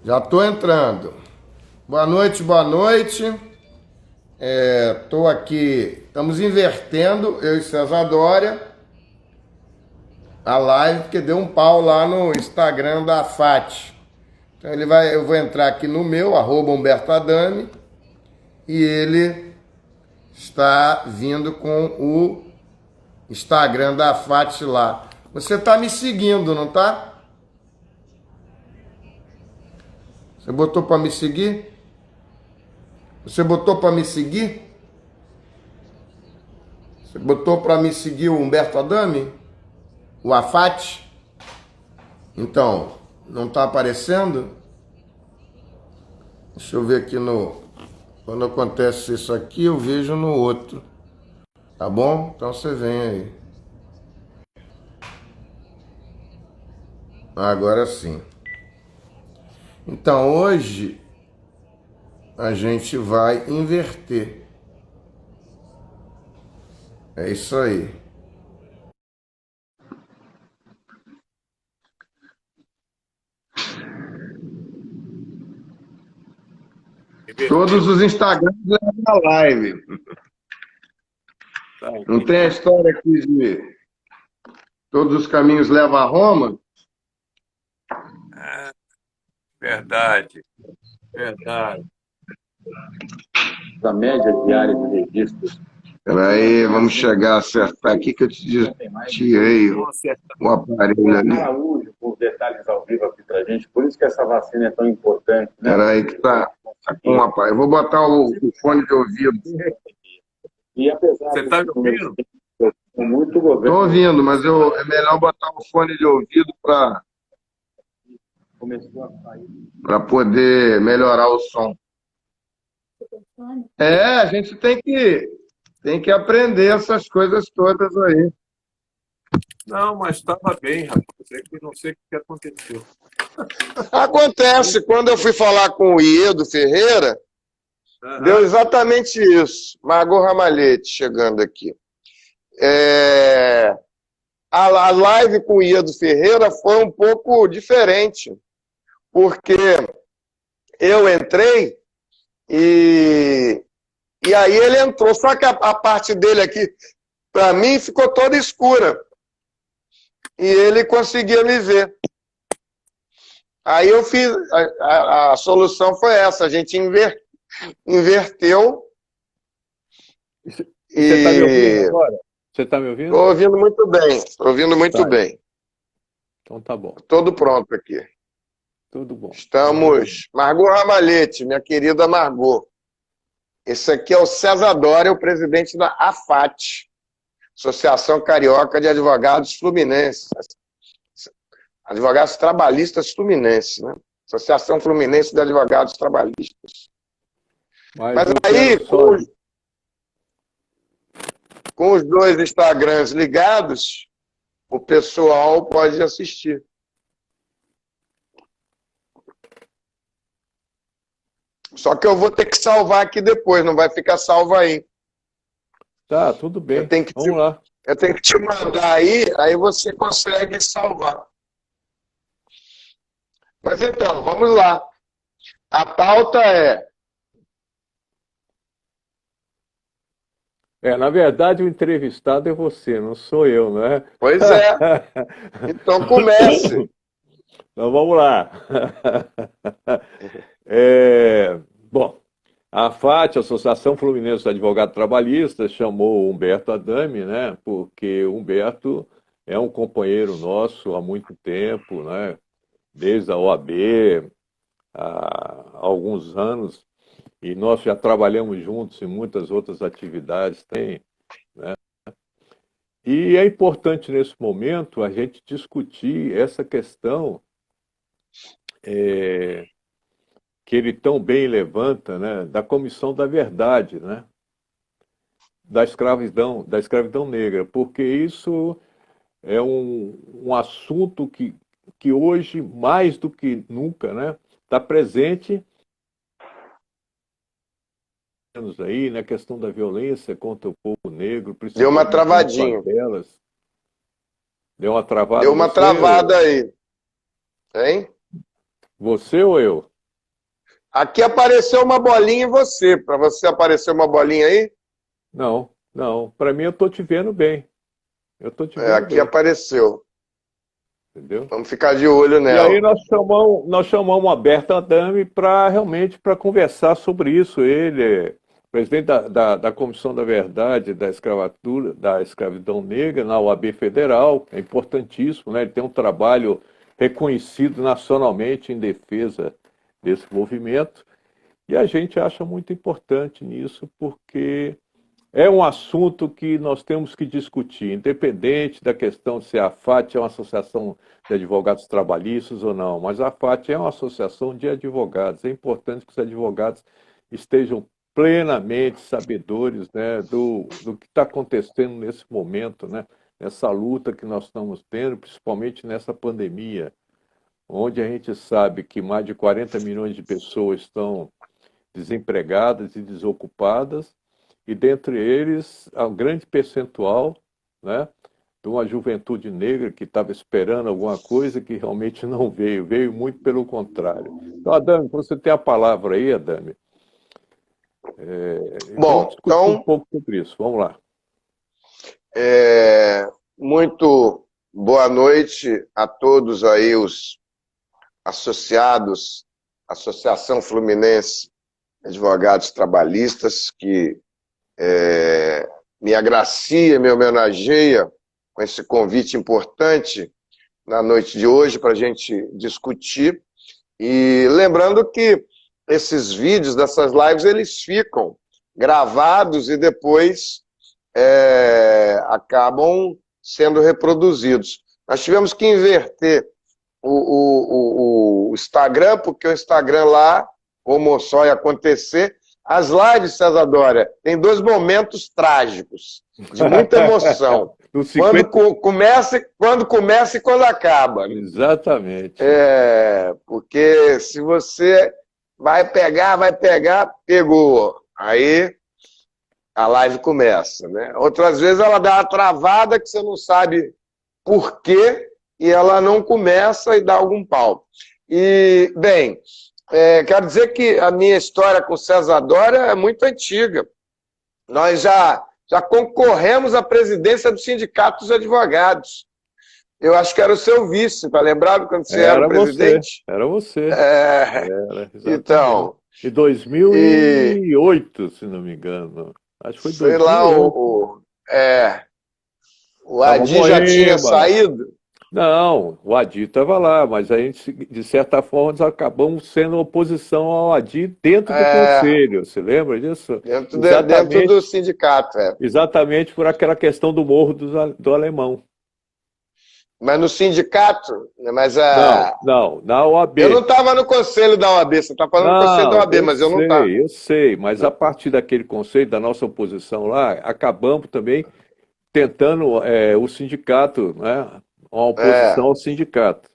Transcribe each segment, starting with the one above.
Já estou entrando. Boa noite, boa noite. Estou aqui, estamos invertendo, eu e César Dória, a live, porque deu um pau lá no Instagram da FAT. Então eu vou entrar aqui no meu, @Humberto Adami, e ele está vindo com o Instagram da FAT lá. Você está me seguindo, não tá? Você botou para me seguir? Você botou para me seguir? Você botou para me seguir o Humberto Adami? O Afat? Então, não está aparecendo? Deixa eu ver aqui no... Quando acontece isso aqui, eu vejo no outro. Tá bom? Então você vem aí. Agora sim. Então, hoje a gente vai inverter. É isso aí. Todos Inverteu. os Instagrams levam a live. Tá, Não tem a entendi. história aqui de todos os caminhos levam a Roma? Ah, verdade, verdade. A média diária de registros. Peraí, vamos chegar a acertar aqui que eu tirei Vamos acertar. o aparelho ali. Araújo, por detalhes ao vivo aqui pra gente, por isso que essa vacina é tão importante, né? Peraí que tá com um aparelho. Eu vou botar o fone de ouvido. E apesar Você está me dos números ouvindo? muito Estou governo ouvindo, mas é melhor botar o fone de ouvido começou a sair. para poder melhorar o som. A gente tem que aprender essas coisas todas aí. Não, mas estava bem, rapaz. É que não sei o que aconteceu. Acontece, quando eu fui falar com o Iedo Ferreira, deu Aham. exatamente isso. Margot Ramalhete chegando aqui. A live com o Iedo Ferreira foi um pouco diferente, porque eu entrei e aí ele entrou, só que a parte dele aqui, para mim, ficou toda escura. E ele conseguia me ver. Aí eu fiz, a solução foi essa, a gente inverteu Você está me ouvindo e agora? Você está me ouvindo? estou ouvindo muito bem, estou ouvindo muito Tá, bem. então tá bom. Todo pronto aqui. Tudo bom. Estamos. Margot Ramalhete, minha querida Margot. Esse aqui é o César Dória, o presidente da AFAT, Associação Carioca de Advogados Fluminenses. Advogados Trabalhistas Fluminenses, né? Associação Fluminense de Advogados Trabalhistas. Mas Eu aí, quero só. com os dois Instagrams ligados, o pessoal pode assistir. Só que eu vou ter que salvar aqui depois, não vai ficar salvo aí. Tá, tudo bem. Vamos lá. Eu tenho que te mandar aí você consegue salvar. Mas então, vamos lá. A pauta é... Na verdade, o entrevistado é você, não sou eu, não é? Pois é. Então comece. Então vamos lá. Bom, a FAT, Associação Fluminense de Advogados Trabalhistas, chamou o Humberto Adami, né? Porque o Humberto é um companheiro nosso há muito tempo, né? Desde a OAB, há alguns anos, e nós já trabalhamos juntos em muitas outras atividades também, né? E é importante nesse momento a gente discutir essa questão que ele tão bem levanta, né, da Comissão da Verdade, né, da escravidão negra, porque isso é um assunto que hoje, mais do que nunca, né, está presente aí na questão da violência contra o povo negro, Deu uma principalmente nas travadinha. favelas. Deu uma travada Deu uma você? travada aí. Hein? Você ou eu? Aqui apareceu uma bolinha em você. Para você apareceu uma bolinha aí? Não, não. Para mim, eu estou te vendo bem. Eu estou te É, vendo aqui bem, apareceu. entendeu? Vamos ficar de olho E aí nela. nós chamamos a Berta Adame para realmente para conversar sobre isso. Ele é presidente da Comissão da Verdade da Escravatura, da Escravidão Negra na OAB Federal, é importantíssimo, né? Ele tem um trabalho reconhecido nacionalmente em defesa desse movimento. E a gente acha muito importante nisso, porque é um assunto que nós temos que discutir, independente da questão de se a FAT é uma associação de advogados trabalhistas ou não, mas a FAT é uma associação de advogados. É importante que os advogados estejam plenamente sabedores, né, do que está acontecendo nesse momento, né, nessa luta que nós estamos tendo, principalmente nessa pandemia, onde a gente sabe que mais de 40 milhões de pessoas estão desempregadas e desocupadas, e dentre eles, há um grande percentual, né, de uma juventude negra que estava esperando alguma coisa que realmente não veio, veio muito pelo contrário. Então, Adame, você tem a palavra aí, Adame. Vamos Bom, discutir um então, pouco sobre isso. Vamos lá. muito boa noite a todos aí, os associados, Associação Fluminense Advogados Trabalhistas, que me agracia, me homenageia com esse convite importante na noite de hoje para a gente discutir. E lembrando que esses vídeos dessas lives, eles ficam gravados e depois acabam sendo reproduzidos. Nós tivemos que inverter o Instagram, porque o Instagram lá, como só ia acontecer, as lives, César Dória, tem dois momentos trágicos, de muita emoção. Quando começa e quando acaba. Exatamente. Porque se você vai pegar, pegou. Aí a live começa, né? Outras vezes ela dá uma travada que você não sabe por quê e ela não começa e dá algum pau. E, bem, quero dizer que a minha história com César Dória é muito antiga. Nós já concorremos à presidência do Sindicato dos Advogados. Eu acho que era o seu vice, tá lembrado quando você era o presidente? Era você. Era, então. Em 2008, se não me engano. Acho que foi 2008. Sei lá, o Adi já tinha saído? Não, o Adi estava lá, mas a gente, de certa forma, nós acabamos sendo oposição ao Adi dentro do conselho. Você lembra disso? Dentro do sindicato, Exatamente por aquela questão do Morro do Alemão. Mas no sindicato? Mas Não, na OAB. Eu não estava no conselho da OAB, você está falando do conselho da OAB, mas eu não estava. Eu sei, mas a partir daquele conselho, da nossa oposição lá, acabamos também tentando o sindicato, né? Uma oposição ao sindicato.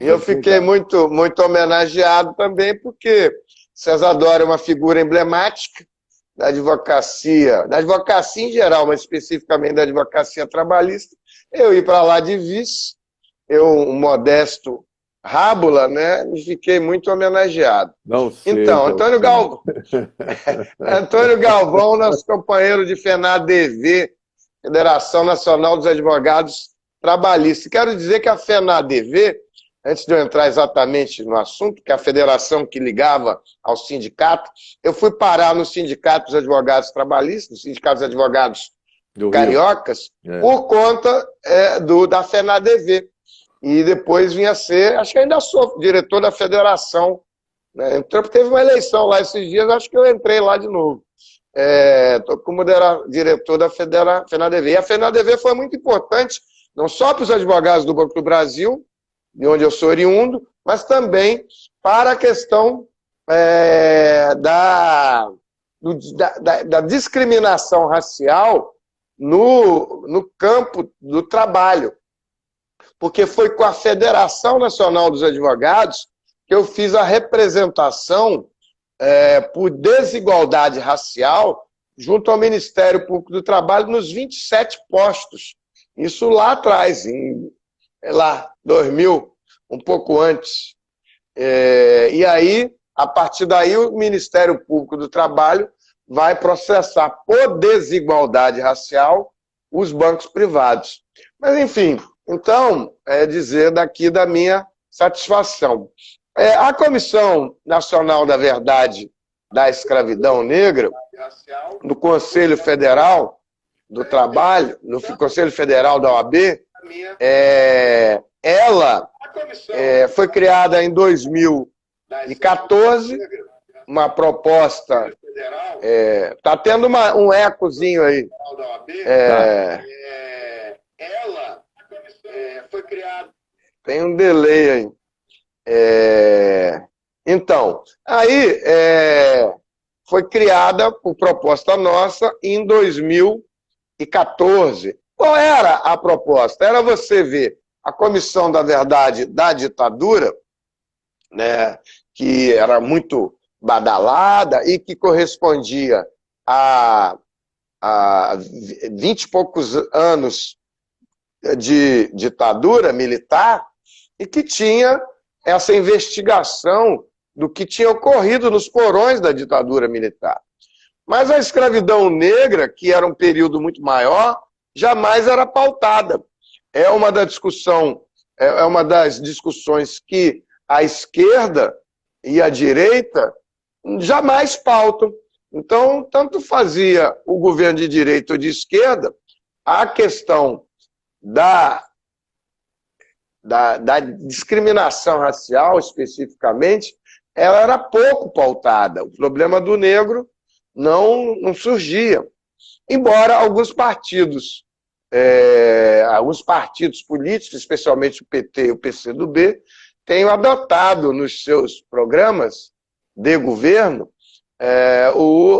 E eu fiquei muito, muito homenageado também, porque César Dória é uma figura emblemática da advocacia em geral, mas especificamente da advocacia trabalhista. Eu ir para lá de vice, um modesto rábula, né? E fiquei muito homenageado. Então, Antônio Galvão, Antônio Galvão, nosso companheiro de FENADV, Federação Nacional dos Advogados Trabalhistas. Quero dizer que a FENADV, antes de eu entrar exatamente no assunto, que é a federação que ligava ao sindicato, eu fui parar no Sindicato dos Advogados Trabalhistas, no Sindicato dos Advogados Cariocas, por conta da FENADV. E depois vinha ser, acho que ainda sou diretor da federação. Né? Teve uma eleição lá esses dias, acho que eu entrei lá de novo. Estou como diretor da FENADV. E a FENADV foi muito importante, não só para os advogados do Banco do Brasil, de onde eu sou oriundo, mas também para a questão da discriminação racial no campo do trabalho. Porque foi com a Federação Nacional dos Advogados que eu fiz a representação por desigualdade racial junto ao Ministério Público do Trabalho nos 27 postos. Isso lá atrás, em 2000, um pouco antes. E aí, a partir daí, o Ministério Público do Trabalho vai processar por desigualdade racial os bancos privados. Mas, enfim, então, é dizer daqui da minha satisfação. A Comissão Nacional da Verdade da Escravidão Negra, no Conselho Federal do Trabalho, no Conselho Federal da OAB, ela foi criada em 2014, uma proposta... Tá tendo um ecozinho aí. Ela foi criada... Tem um delay aí. Então, aí foi criada por proposta nossa em 2014. Qual era a proposta? Era você ver a Comissão da Verdade da ditadura, né, que era muito badalada e que correspondia a 20 e poucos anos de ditadura militar e que tinha essa investigação do que tinha ocorrido nos porões da ditadura militar. Mas a escravidão negra, que era um período muito maior, jamais era pautada. É uma das discussões que a esquerda e a direita jamais pautam. Então, tanto fazia o governo de direita ou de esquerda, a questão da discriminação racial, especificamente, ela era pouco pautada. O problema do negro não surgia. Embora alguns partidos políticos, especialmente o PT e o PCdoB, tenham adotado nos seus programas de governo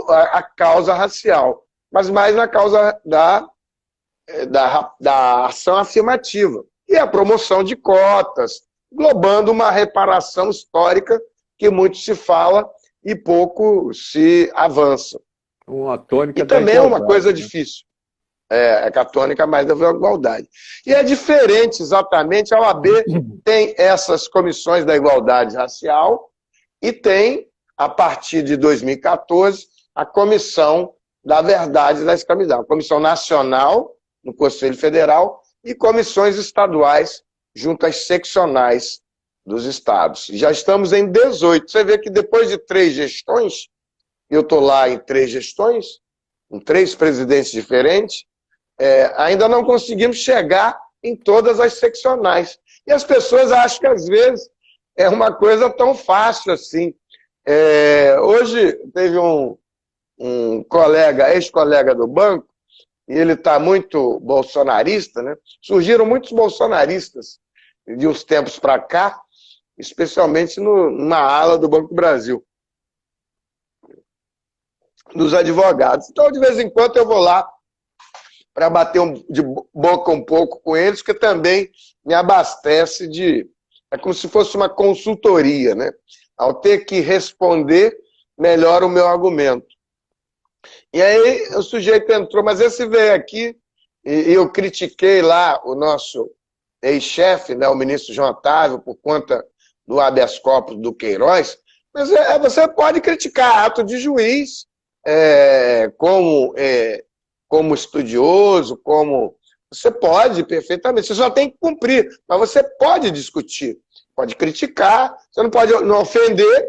a causa racial, mas mais na causa da ação afirmativa e a promoção de cotas, englobando uma reparação histórica que muito se fala e pouco se avança. Uma tônica e também é uma coisa difícil. A tônica mais da igualdade. E é diferente, exatamente, a OAB tem essas comissões da igualdade racial e tem, a partir de 2014, a Comissão da Verdade da Escravidão. A Comissão Nacional, no Conselho Federal, e comissões estaduais, junto às seccionais dos estados. Já estamos em 18. Você vê que depois de 3 gestões, eu estou lá em 3 gestões, com 3 presidentes diferentes, ainda não conseguimos chegar em todas as seccionais. E as pessoas acham que, às vezes, é uma coisa tão fácil assim. Hoje teve um colega, ex-colega do banco, e ele está muito bolsonarista, né? Surgiram muitos bolsonaristas de uns tempos para cá, especialmente numa ala do Banco do Brasil, dos advogados. Então, de vez em quando, eu vou lá para bater de boca um pouco com eles, que também me abastece de... É como se fosse uma consultoria, né? Ao ter que responder, melhora o meu argumento. E aí o sujeito entrou, mas esse veio aqui, e eu critiquei lá o nosso ex-chefe, né, o ministro João Otávio, por conta do habeas corpus do Queiroz, mas você pode criticar ato de juiz, como estudioso, você pode perfeitamente, você só tem que cumprir, mas você pode discutir, pode criticar, você não pode não ofender,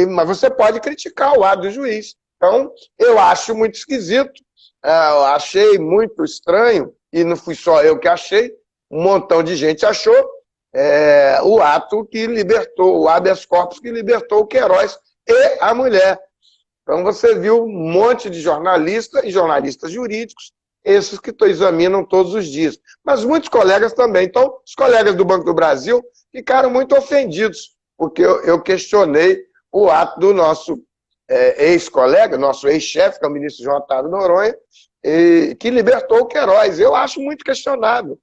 mas você pode criticar o ato do juiz. Então, eu acho muito esquisito, eu achei muito estranho, e não fui só eu que achei, um montão de gente achou, o ato que libertou, o habeas corpus que libertou o Queiroz e a mulher. Então você viu um monte de jornalistas e jornalistas jurídicos, esses que examinam todos os dias. Mas muitos colegas também. Então, os colegas do Banco do Brasil ficaram muito ofendidos, porque eu questionei o ato do nosso ex-colega, nosso ex-chefe, que é o ministro João Otávio Noronha, que libertou o Queiroz. Eu acho muito questionável.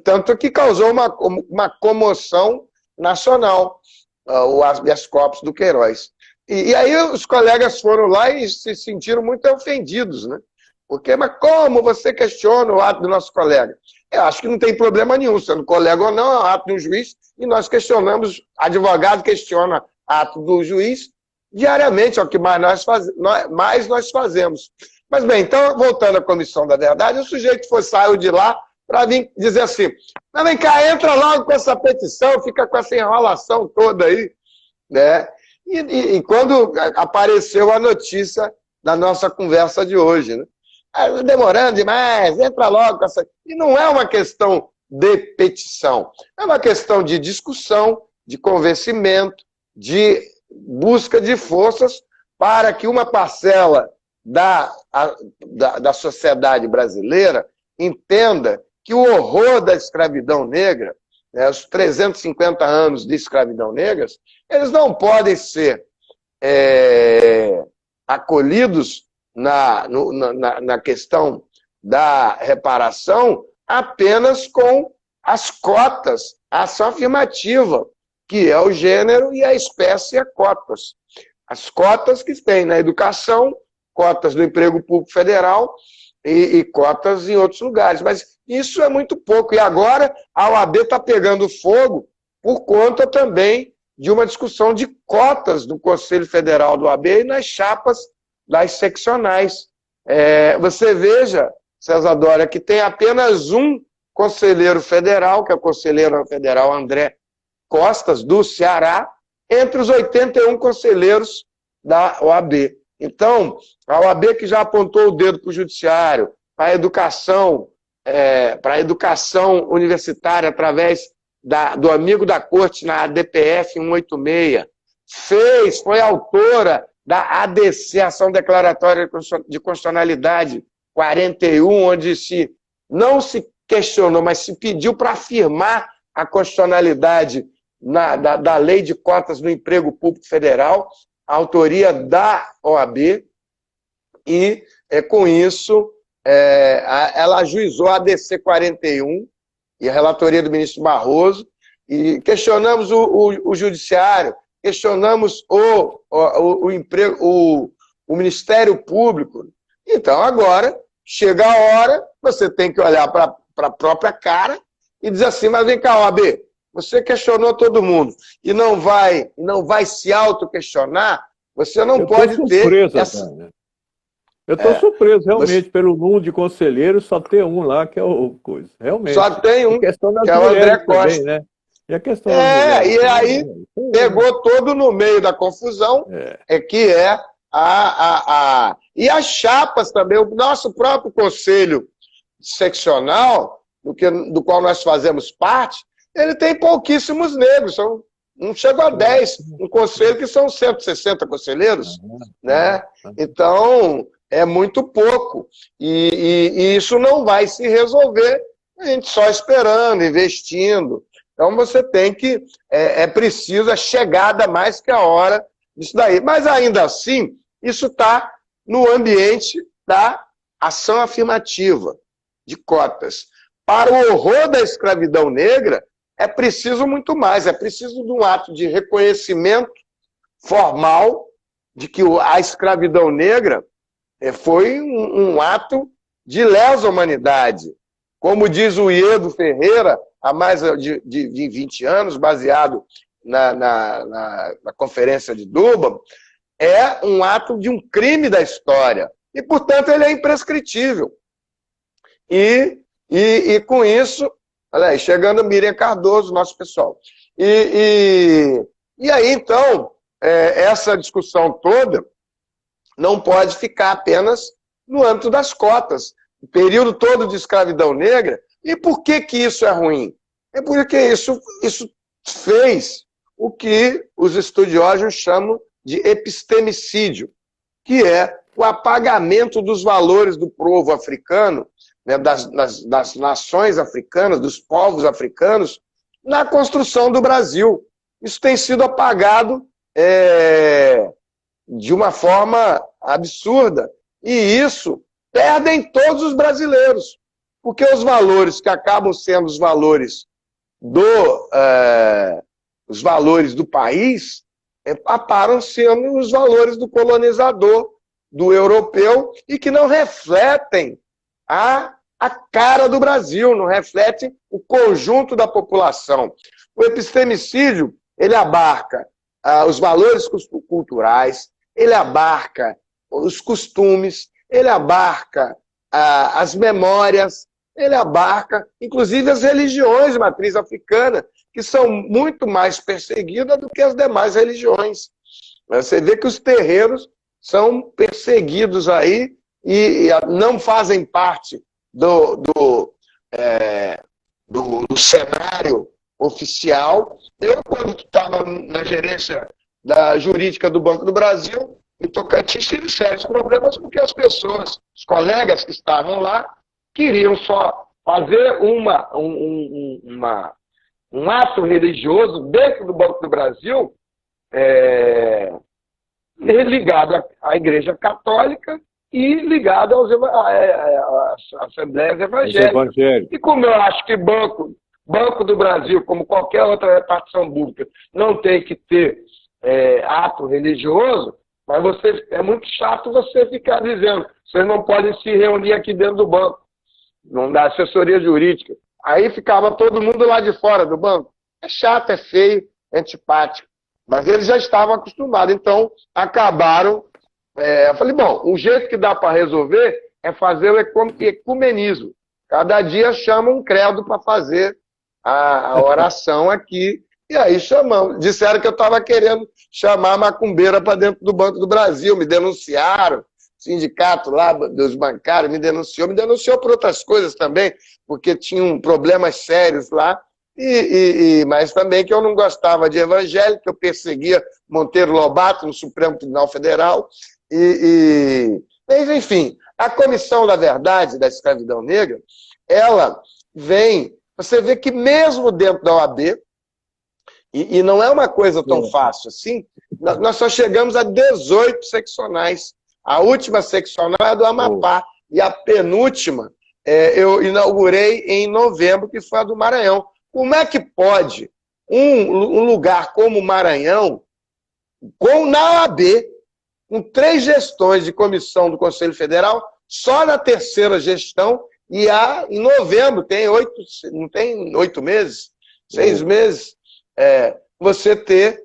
Tanto que causou uma comoção nacional, o habeas corpus do Queiroz. E aí os colegas foram lá e se sentiram muito ofendidos, né? Porque, mas como você questiona o ato do nosso colega? Eu acho que não tem problema nenhum, sendo colega ou não, é um ato de um juiz, e nós questionamos, advogado questiona ato do juiz diariamente, é o que mais nós fazemos. Mas bem, então, voltando à Comissão da Verdade, o sujeito saiu de lá para vir dizer assim, mas vem cá, entra logo com essa petição, fica com essa enrolação toda aí, né? E quando apareceu a notícia da nossa conversa de hoje, né? Demorando demais, entra logo com essa... E não é uma questão de petição, é uma questão de discussão, de convencimento, de busca de forças para que uma parcela da sociedade brasileira entenda que o horror da escravidão negra, né, os 350 anos de escravidão negras, eles não podem ser acolhidos na questão da reparação apenas com as cotas, a ação afirmativa, que é o gênero e a espécie a cotas. As cotas que tem na educação, cotas no emprego público federal e cotas em outros lugares. Mas isso é muito pouco. E agora a OAB está pegando fogo por conta também de uma discussão de cotas do Conselho Federal do OAB e nas chapas das seccionais. Você veja, César Dória, que tem apenas um conselheiro federal, que é o conselheiro federal André Costas, do Ceará, entre os 81 conselheiros da OAB. Então, a OAB que já apontou o dedo para o judiciário, para a educação universitária através do amigo da corte na ADPF 186, foi autora da ADC, Ação Declaratória de Constitucionalidade 41, onde não se questionou, mas se pediu para afirmar a constitucionalidade da lei de cotas no emprego público federal, a autoria da OAB, e com isso ela ajuizou a ADC 41 e a relatoria do ministro Barroso, e questionamos o judiciário, questionamos o Ministério Público. Então, agora, chega a hora, você tem que olhar para a própria cara e dizer assim, mas vem cá, OAB, você questionou todo mundo e não vai se auto-questionar, você não pode ter essa... Eu estou surpreso, realmente, pelo número de conselheiros, só tem um lá, que é o coisa. Realmente. Só tem um, que é o André Costa. Também, né? E a questão das mulheres, e aí pegou todo no meio da confusão, e as chapas também, o nosso próprio conselho seccional, do qual nós fazemos parte, ele tem pouquíssimos negros, não chegou a 10, um conselho que são 160 conselheiros, né? Então, é muito pouco, e isso não vai se resolver, a gente só esperando, investindo. Então, você tem que, é preciso a chegada mais que a hora disso daí. Mas, ainda assim, isso está no ambiente da ação afirmativa, de cotas. Para o horror da escravidão negra, é preciso muito mais, é preciso de um ato de reconhecimento formal de que a escravidão negra foi um ato de lesa humanidade. Como diz o Iedo Ferreira, há mais de 20 anos, baseado na Conferência de Durban, é um ato de um crime da história. E, portanto, ele é imprescritível. E com isso, olha aí, chegando a Miriam Cardoso, nosso pessoal. E aí, então, essa discussão toda não pode ficar apenas no âmbito das cotas. O período todo de escravidão negra. E por que isso é ruim? É porque isso fez o que os estudiosos chamam de epistemicídio, que é o apagamento dos valores do povo africano, né, das nações africanas, dos povos africanos, na construção do Brasil. Isso tem sido apagado de uma forma absurda. E isso perdem todos os brasileiros, porque os valores que acabam sendo os valores do país aparam sendo os valores do colonizador, do europeu, e que não refletem a a cara do Brasil, não reflete o conjunto da população. O epistemicídio, ele abarca os valores culturais, ele abarca os costumes, ele abarca as memórias, ele abarca, inclusive, as religiões de matriz africana, que são muito mais perseguidas do que as demais religiões. Você vê que os terreiros são perseguidos aí e não fazem parte do cenário oficial. Eu, quando estava na gerência da jurídica do Banco do Brasil, em Tocantins, tive sérios problemas porque as pessoas, os colegas que estavam lá, queriam só fazer um ato religioso dentro do Banco do Brasil, ligado à Igreja Católica e ligado às Assembleias Evangélicas. E como eu acho que Banco do Brasil, como qualquer outra repartição pública, não tem que ter ato religioso, mas é muito chato você ficar dizendo vocês não podem se reunir aqui dentro do banco, não dá assessoria jurídica. Aí ficava todo mundo lá de fora do banco. É chato, é feio, é antipático. Mas eles já estavam acostumados, então acabaram. Eu falei, bom, o jeito que dá para resolver é fazer o ecumenismo. Cada dia chama um credo para fazer a oração aqui. E aí chamamos. Disseram que eu estava querendo chamar a macumbeira para dentro do Banco do Brasil. Me denunciaram. O sindicato lá dos bancários me denunciou por outras coisas também, porque tinham problemas sérios lá. Mas também que eu não gostava de evangélico, que eu perseguia Monteiro Lobato no Supremo Tribunal Federal. Mas, enfim, a Comissão da Verdade da Escravidão Negra, ela vem... Você vê que mesmo dentro da OAB, e não é uma coisa tão fácil assim, nós só chegamos a 18 seccionais. A última seccional é a do Amapá, e a penúltima eu inaugurei em novembro, que foi a do Maranhão. Como é que pode um lugar como o Maranhão, na OAB, com 3 gestões de comissão do Conselho Federal, só na terceira gestão, em novembro, não tem 8 meses, 6 meses, você ter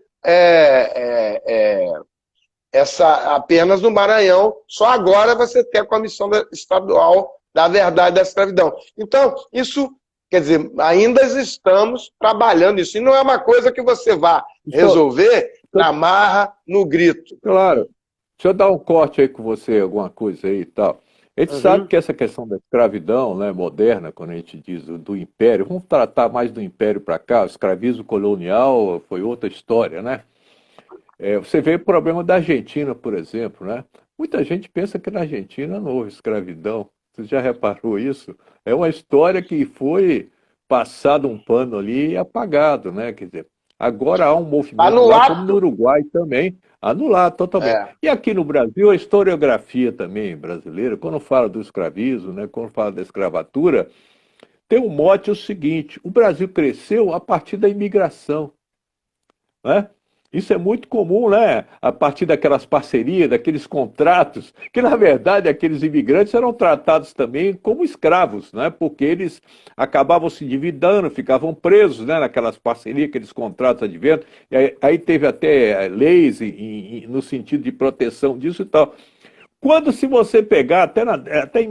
apenas no Maranhão, só agora você tem a Comissão Estadual da Verdade da Escravidão. Então, isso... Quer dizer, ainda estamos trabalhando isso. E não é uma coisa que você vá resolver na marra, no grito. Claro. Deixa eu dar um corte aí com você, alguma coisa aí e tal. A gente sabe que essa questão da escravidão, né, moderna, quando a gente diz do império, vamos tratar mais do império para cá, o escravismo colonial foi outra história, né? Você vê o problema da Argentina, por exemplo, né? Muita gente pensa que na Argentina não houve escravidão. Você já reparou isso? É uma história que foi passado um pano ali e apagado, né? Quer dizer, agora há um movimento lá, como no Uruguai também, anulado totalmente. E aqui no Brasil, a historiografia também brasileira, quando fala do escravismo, né, quando fala da escravatura, tem um mote o seguinte: o Brasil cresceu a partir da imigração, né? Isso é muito comum, né? A partir daquelas parcerias, daqueles contratos, que na verdade aqueles imigrantes eram tratados também como escravos, né? Porque eles acabavam se endividando, ficavam presos, né? Naquelas parcerias, aqueles contratos adventos. E aí teve até leis no sentido de proteção disso e tal. Quando, se você pegar, até em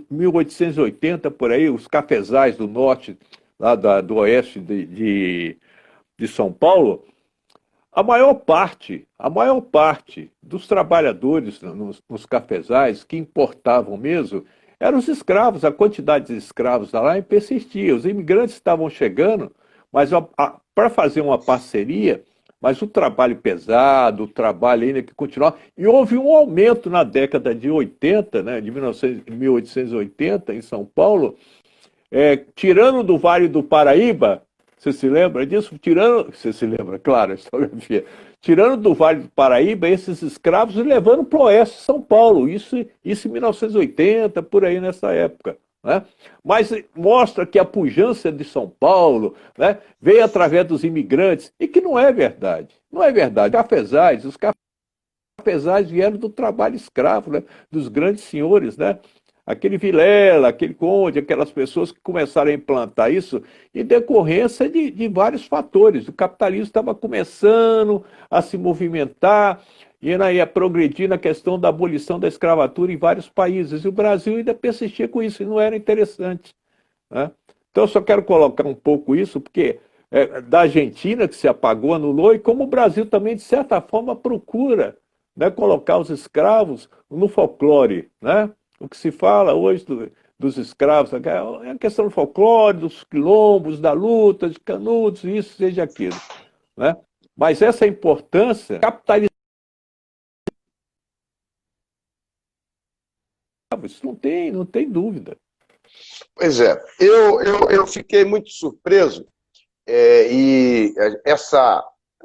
1880, por aí, os cafezais do norte, lá do oeste de São Paulo, a maior parte dos trabalhadores nos cafezais que importavam mesmo eram os escravos. A quantidade de escravos lá persistia. Os imigrantes estavam chegando, mas para fazer uma parceria, mas o trabalho pesado, o trabalho ainda que continuava. E houve um aumento na década de 80, né, de 1880, em São Paulo, tirando do Vale do Paraíba. Você se lembra disso? Você se lembra, claro, a historiografia. Tirando do Vale do Paraíba esses escravos e levando para o oeste de São Paulo. Isso em 1980, por aí nessa época. Né? Mas mostra que a pujança de São Paulo, né, veio através dos imigrantes, e que não é verdade. Não é verdade. Os cafezais vieram do trabalho escravo, né, dos grandes senhores, né? aquele Vilela, aquele Conde, aquelas pessoas que começaram a implantar isso em decorrência de vários fatores. O capitalismo estava começando a se movimentar e a progredir na questão da abolição da escravatura em vários países. E o Brasil ainda persistia com isso, e não era interessante, né? Então, eu só quero colocar um pouco isso, porque da Argentina, que se apagou, anulou, e como o Brasil também, de certa forma, procura, né, colocar os escravos no folclore, né? O que se fala hoje dos escravos é a questão do folclore, dos quilombos, da luta, de Canudos, isso, seja aquilo, né? Mas essa importância capitalizada, isso não tem dúvida. Pois é, eu fiquei muito surpreso, e essa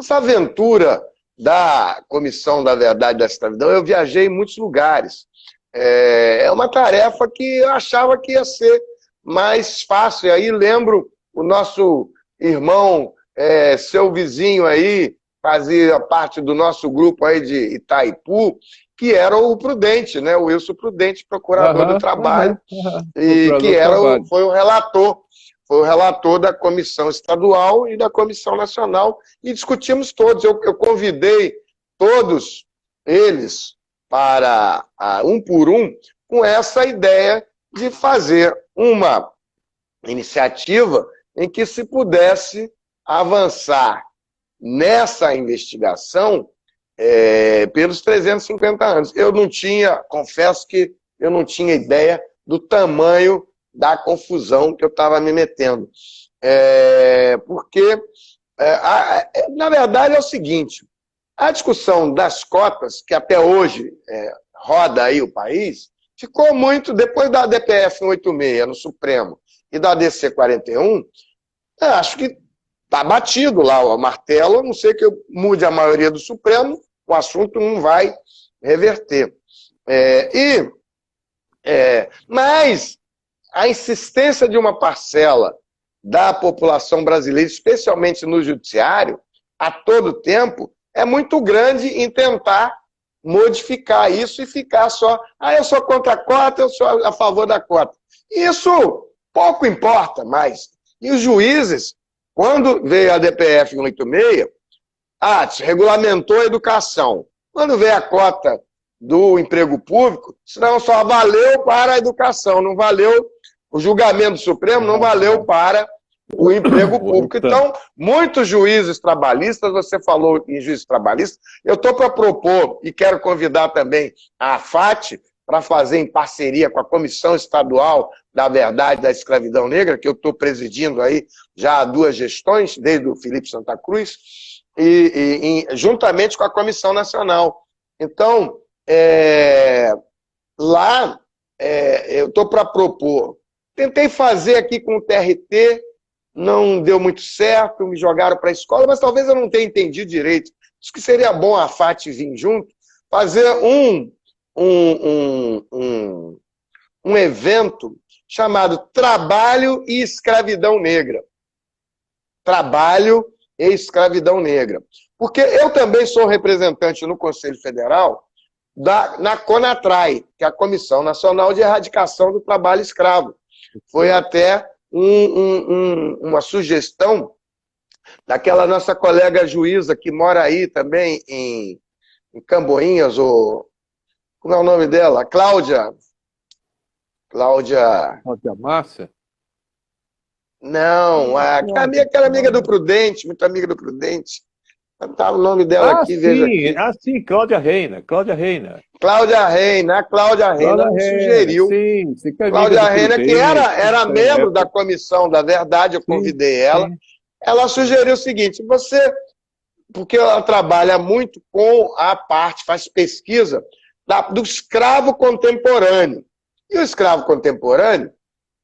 aventura da Comissão da Verdade e da Escravidão, eu viajei em muitos lugares. É uma tarefa que eu achava que ia ser mais fácil. E aí lembro o nosso irmão, seu vizinho aí, fazia parte do nosso grupo aí de Itaipu, que era o Prudente, né? O Wilson Prudente, procurador do trabalho, e que foi o relator da Comissão Estadual e da Comissão Nacional, e discutimos todos. Eu convidei todos eles para, um por um, com essa ideia de fazer uma iniciativa em que se pudesse avançar nessa investigação pelos 350 anos. Confesso que eu não tinha ideia do tamanho da confusão que eu estava me metendo. Porque, na verdade, é o seguinte: a discussão das cotas, que até hoje roda aí o país, ficou muito, depois da DPF 186 no Supremo e da DC 41, acho que está batido lá o martelo, a não ser que eu mude a maioria do Supremo, o assunto não vai reverter. Mas a insistência de uma parcela da população brasileira, especialmente no judiciário, a todo tempo, é muito grande em tentar modificar isso e ficar só, eu sou contra a cota, eu sou a favor da cota. Isso pouco importa mais. E os juízes, quando veio a DPF 186, regulamentou a educação. Quando veio a cota do emprego público, senão só valeu para a educação, não valeu, o julgamento do Supremo não valeu para o emprego público. Então, muitos juízes trabalhistas, você falou em juízes trabalhistas, eu estou para propor, e quero convidar também a AFAT, para fazer em parceria com a Comissão Estadual da Verdade da Escravidão Negra, que eu estou presidindo aí já há 2 gestões, desde o Felipe Santa Cruz, juntamente com a Comissão Nacional. Então, lá, eu estou para propor. Tentei fazer aqui com o TRT, não deu muito certo, me jogaram para a escola, mas talvez eu não tenha entendido direito. Acho que seria bom a FAT vir junto, fazer um evento chamado Trabalho e Escravidão Negra. Trabalho e Escravidão Negra. Porque eu também sou representante no Conselho Federal na CONATRAI, que é a Comissão Nacional de Erradicação do Trabalho Escravo. Foi até uma sugestão daquela nossa colega juíza que mora aí também em Camboinhas, como é o nome dela? Cláudia Márcia? Não, aquela amiga do Prudente, muito amiga do Prudente. Tá o nome dela aqui, veja aqui. Sim, Cláudia Reina. Cláudia Reina sugeriu. Sim, Cláudia Reina, que era membro da Comissão da Verdade, eu convidei ela. Ela sugeriu o seguinte: porque ela trabalha muito com a parte, faz pesquisa do escravo contemporâneo. E o escravo contemporâneo,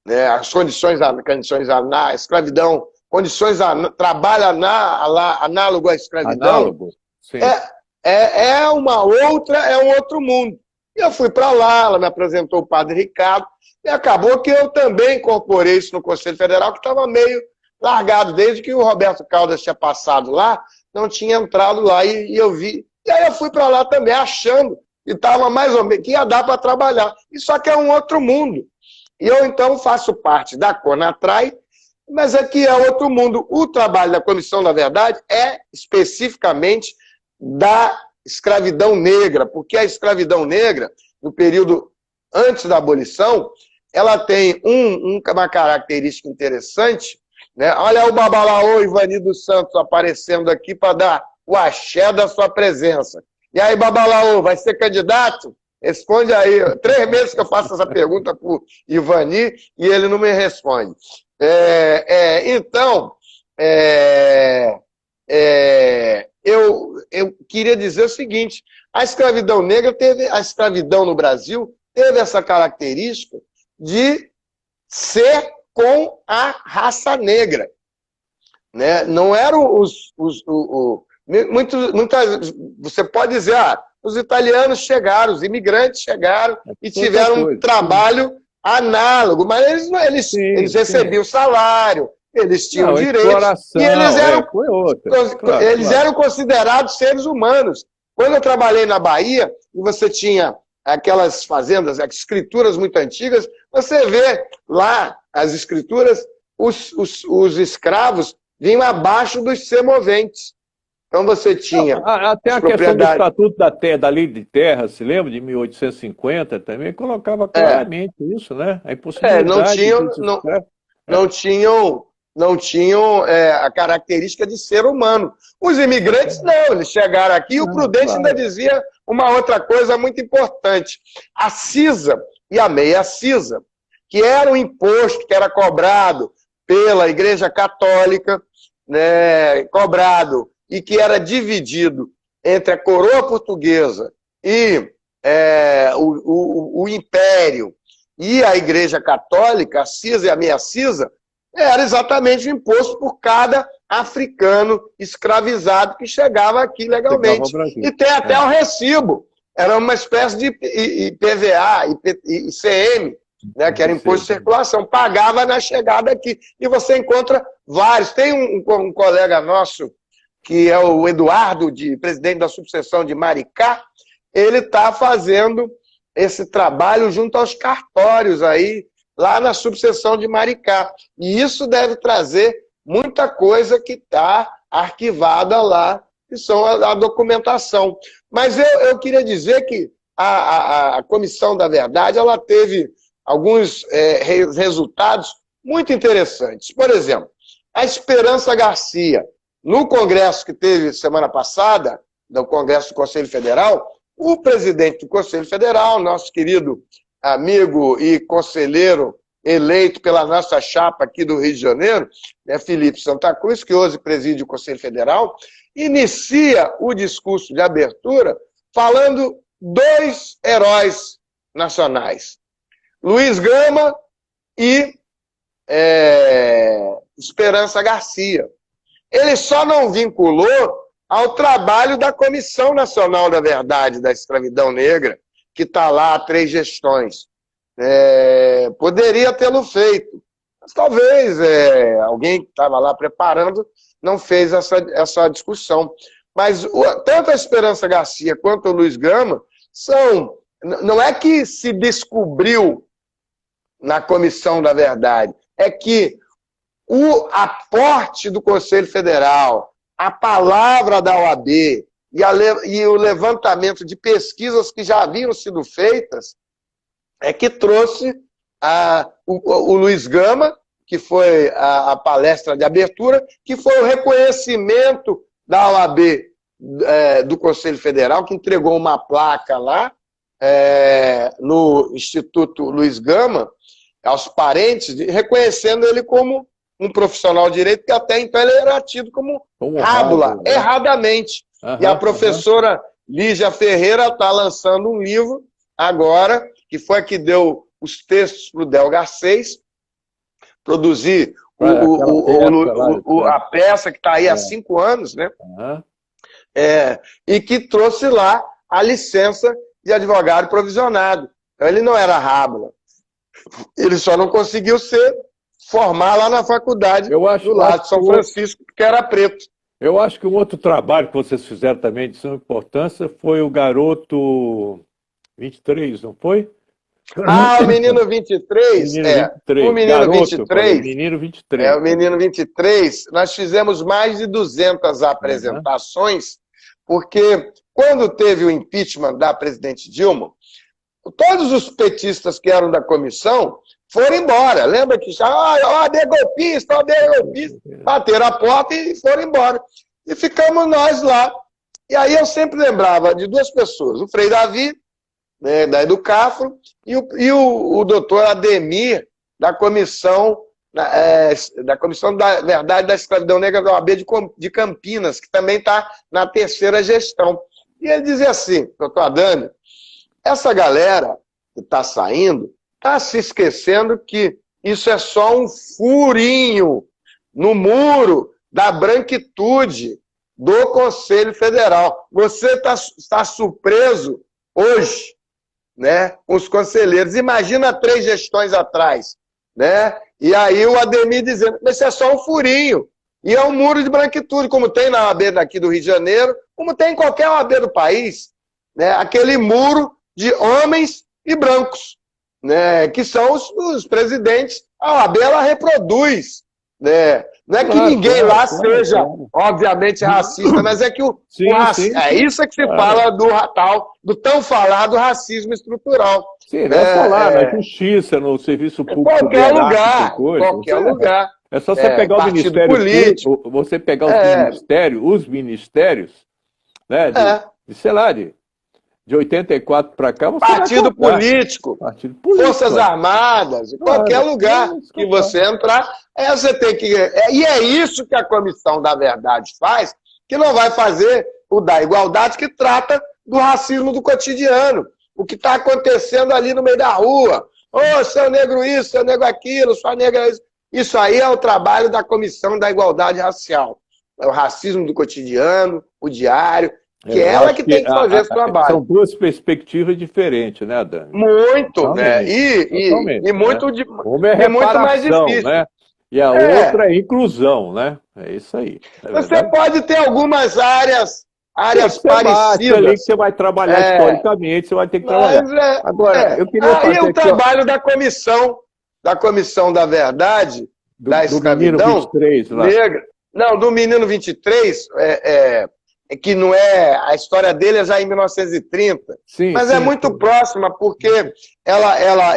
né, as condições na escravidão, trabalho análogo à escravidão, é um outro mundo. E eu fui para lá, ela me apresentou o padre Ricardo, e acabou que eu também incorporei isso no Conselho Federal, que estava meio largado, desde que o Roberto Caldas tinha passado lá, não tinha entrado lá, e eu vi. E aí eu fui para lá também, achando e estava mais ou menos, que ia dar para trabalhar. E só que é um outro mundo. E eu, então, faço parte da CONATRAI, mas aqui é outro mundo. O trabalho da Comissão da Verdade é especificamente da escravidão negra, porque a escravidão negra, no período antes da abolição, ela tem uma característica interessante, né? Olha o Babalaô Ivani dos Santos aparecendo aqui para dar o axé da sua presença. E aí, Babalaô, vai ser candidato? Responde aí. 3 meses que eu faço essa pergunta para o Ivani e ele não me responde. Então, eu queria dizer o seguinte, a escravidão negra a escravidão no Brasil teve essa característica de ser com a raça negra, né? Não eram você pode dizer, os italianos chegaram, os imigrantes chegaram e tiveram um trabalho análogo, mas eles recebiam salário, eles tinham direitos, e eles eram considerados seres humanos. Quando eu trabalhei na Bahia, e você tinha aquelas fazendas, escrituras muito antigas, você vê lá as escrituras, os escravos vinham abaixo dos semoventes. Então você tinha... Até a questão do Estatuto da Lei de Terra, se lembra, de 1850, também colocava claramente isso, né? A impossibilidade não tinham a característica de ser humano. Os imigrantes não, eles chegaram aqui e o Prudente ainda dizia uma outra coisa muito importante. A cisa e a meia-cisa, que era um imposto que era cobrado pela Igreja Católica, né, cobrado e que era dividido entre a coroa portuguesa e o Império e a Igreja Católica, a cisa e a meia-cisa, era exatamente o imposto por cada africano escravizado que chegava aqui legalmente. E tem até o recibo. Era uma espécie de IPVA, ICM, né, que era imposto de circulação. Pagava na chegada aqui. E você encontra vários. Tem um colega nosso, que é o Eduardo, presidente da subseção de Maricá, ele está fazendo esse trabalho junto aos cartórios aí, lá na subseção de Maricá. E isso deve trazer muita coisa que está arquivada lá, que são a documentação. Mas eu queria dizer que a Comissão da Verdade ela teve alguns resultados muito interessantes. Por exemplo, a Esperança Garcia, no congresso que teve semana passada, do Congresso do Conselho Federal, o presidente do Conselho Federal, nosso querido amigo e conselheiro eleito pela nossa chapa aqui do Rio de Janeiro, né, Felipe Santa Cruz, que hoje preside o Conselho Federal, inicia o discurso de abertura falando 2 heróis nacionais, Luiz Gama e Esperança Garcia. Ele só não vinculou ao trabalho da Comissão Nacional da Verdade da Escravidão Negra, que está lá há 3 gestões. Poderia tê-lo feito, mas talvez alguém que estava lá preparando não fez essa discussão. Mas tanto a Esperança Garcia quanto o Luiz Gama não é que se descobriu na Comissão da Verdade, é que o aporte do Conselho Federal, a palavra da OAB e o levantamento de pesquisas que já haviam sido feitas é que trouxe o Luiz Gama, que foi a palestra de abertura, que foi o reconhecimento da OAB do Conselho Federal, que entregou uma placa lá no Instituto Luiz Gama, aos parentes, reconhecendo ele como um profissional de direito, que até então ele era tido como rábula, né? Erradamente. E a professora Lígia Ferreira está lançando um livro agora, que foi a que deu os textos para o Del Garcês, produzir a peça que está aí há 5 anos, né? E que trouxe lá a licença de advogado provisionado. Então ele não era rábula. Ele só não conseguiu formar lá na faculdade do lado de São Francisco, porque era preto. Eu acho que um outro trabalho que vocês fizeram também de suma importância foi o garoto 23, não foi? Ah, o menino 23, Menino 23. O menino Garoto, 23. menino 23. O menino 23, nós fizemos mais de 200 apresentações, porque quando teve o impeachment da presidente Dilma, todos os petistas que eram da comissão foram embora. Lembra que já, ó, golpista, bateram a porta e foram embora. E ficamos nós lá. E aí eu sempre lembrava de duas pessoas, o Frei Davi, né, da Educafro, e o doutor Ademir, da Comissão da Verdade da Escravidão Negra da OAB de Campinas, que também está na terceira gestão. E ele dizia assim, doutor Adame, essa galera que está saindo está se esquecendo que isso é só um furinho no muro da branquitude do Conselho Federal. Você está surpreso hoje, né, com os conselheiros. Imagina 3 gestões atrás, né? E aí o Ademir dizendo, mas isso é só um furinho. E é um muro de branquitude, como tem na OAB daqui do Rio de Janeiro, como tem em qualquer OAB do país, né? Aquele muro de homens e brancos, né? Que são os presidentes. A OAB, ela reproduz, né? Não é que ninguém lá seja, obviamente, racista, mas é que é isso que se fala do tão falado racismo estrutural. Sim, não é falar, na justiça, no serviço público. Qualquer lugar. É só você pegar o Ministério Público, você pegar os ministérios, né, sei lá, de 84 para cá, você partido político, Forças Armadas, qualquer lugar que você entrar, você tem que... E é isso que a Comissão da Verdade faz, que não vai fazer o da Igualdade, que trata do racismo do cotidiano, o que está acontecendo ali no meio da rua. Ô, seu negro isso, seu negro aquilo, sua negra isso. Isso aí é o trabalho da Comissão da Igualdade Racial. É o racismo do cotidiano, o diário, que é ela que tem que fazer esse trabalho. São duas perspectivas diferentes, né, Adame? Muito, né? E muito, uma é muito mais difícil. Né? E a outra é inclusão, né? É isso aí. Você pode ter algumas áreas parecidas. Ali que você vai trabalhar historicamente, você vai ter que trabalhar. Agora, eu queria fazer o trabalho da Comissão da Verdade, da Escravidão 23, lá. Negra. Não, do Menino 23, que não é... A história dele é já em 1930, mas é muito próxima, porque